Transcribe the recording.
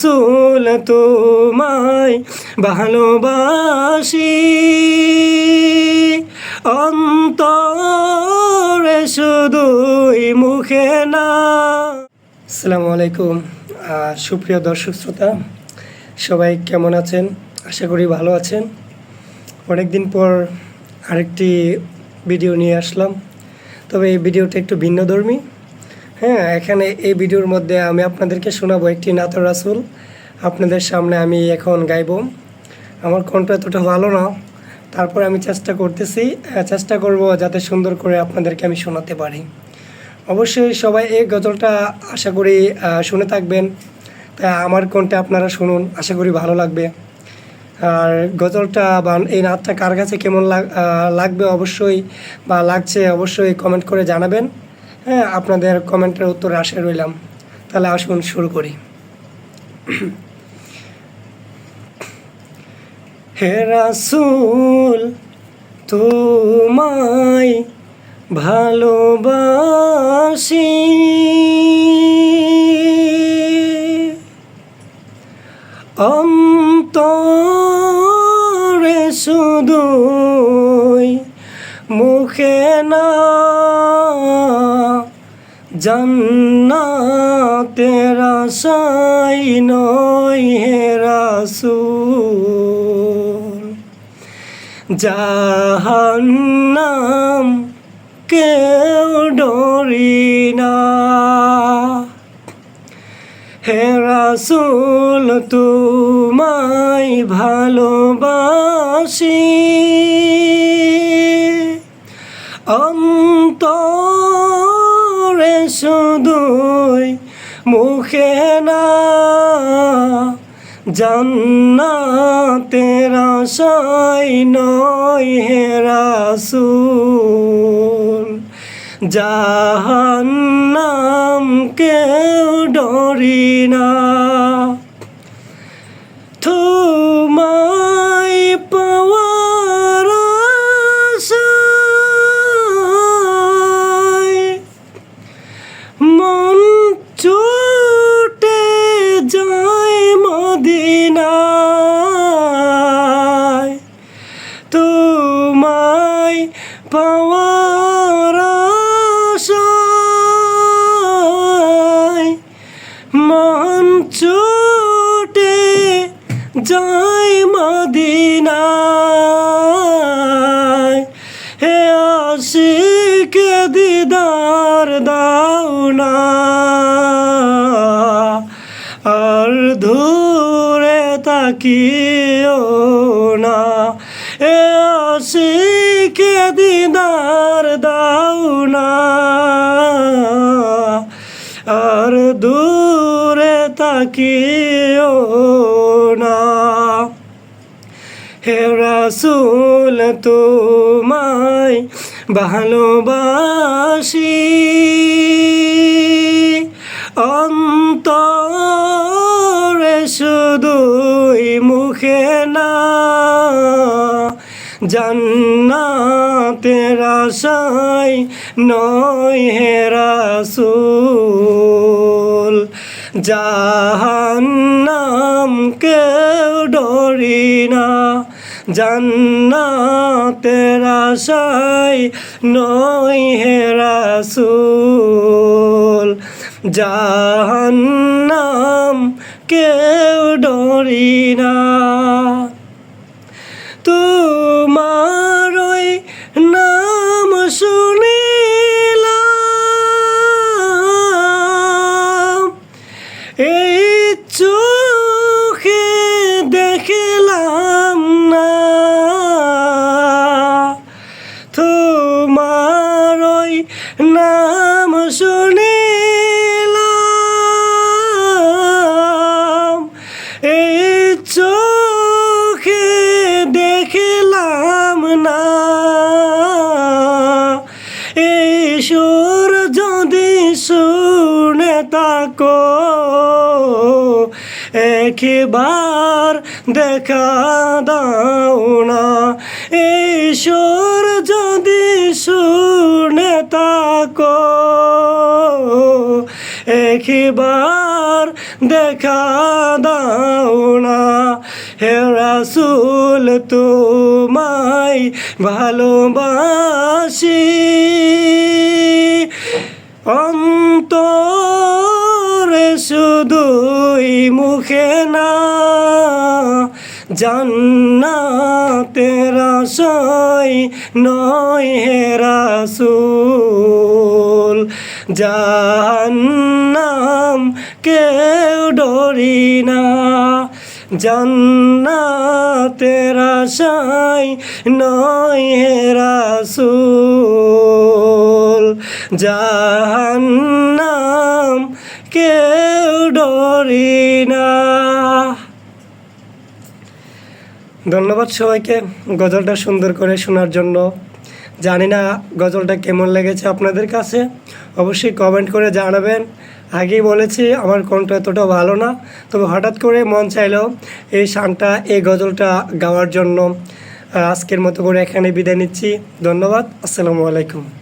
রাসূল তোমায় ভালোবাসি অন্তরে শুধুই মুখে না। আসসালামু আলাইকুম সুপ্রিয় দর্শক শ্রোতা, সবাই কেমন আছেন? আশা করি ভালো আছেন। অনেকদিন পর আরেকটি ভিডিও নিয়ে আসলাম, তবে এই ভিডিওটা একটু ভিন্নধর্মী। এখানে এই ভিডিওর মধ্যে আমি আপনাদেরকে শোনাবো একটি নাত রাসূল। আপনাদের সামনে আমি এখন গাইব। আমার কণ্ঠ এতটা ভালো না, তারপর আমি চেষ্টা করব যাতে সুন্দর করে আপনাদেরকে আমি শোনাতে পারি। অবশ্যই সবাই এই গজলটা আশা করি শুনে থাকবেন, তাই আমার কণ্ঠে আপনারা শুনুন, আশা করি ভালো লাগবে। আর গজলটা বা এই নাচটা কার কাছে কেমন লাগবে লাগছে অবশ্যই কমেন্ট করে জানাবেন। আপনাদের কমেন্টের উত্তরে আশায় রইলাম। তাহলে আসুন শুরু করি। হে রাসূল তোমায় ভালোবাসি অন্তরে শুধুই মুখে না। জান্নাতের আশায় নয় হে রাসূল, জাহান্নাম কেউ ডরি না। হে রাসূল তোমায় ভালোবাসি অন্তরে শুধুই মুখে না। জান্নাতের আশায় নয় হে রাসূল, জাহান্নাম কেউ ডরি না। তোমায় পাওয়ার আশায় মন ছুটে যায় মদিনায়। তোমায় পাওয়ার আশায় মন ছুটে যায় মদিনায়। হে আশিক দিদার দাও না, আর দূরে তাকিও না। হে আশিক দিদার দাও না, আর দূরে তাকিও না। হে রাসূল তোমায় ভালোবাসি অন্তরে শুধুই মুখে না। জান্নাতের আশায় নয় হে রাসূল, জাহান্নাম কেউ ডরি না। জান্নাতের আশায় নয় হে রাসূল, জাহান্নাম কেউ ডরি না। তোমার ওই নাম শুনিলাম, এই চোখে দেখলাম না। তোমার ওই নাম শুনিলাম, এই চোখে দেখলাম না। এই সুর যদি শুনে থাকো একবার দেখা দাও না। এই সুর যদি শুনে থাকো একবার দেখা দাও না হে রাসূল তোমায় ভালোবাসি অন্তরে শুধুই মুখে না জান্নাতের আশায় নয় হে রাসূল জাহান্নাম কেউ ডরি না জান্নাতের আশায় নয় হে রাসূল জাহান্নাম কেউ ডরি না। ধন্যবাদ সবাইকে গজলটা সুন্দর করে শোনার জন্য। জানি না গজলটা কেমন লেগেছে আপনাদের কাছে, অবশ্যই কমেন্ট করে জানাবেন। আগেই বলেছি আমার কণ্ঠ এতটা ভালো না, তবে হঠাৎ করে মন চাইলেও এই শানটা এই গজলটা গাওয়ার জন্য। আজকের মতো করে এখানে বিদায় নিচ্ছি। ধন্যবাদ। আসসালামু আলাইকুম।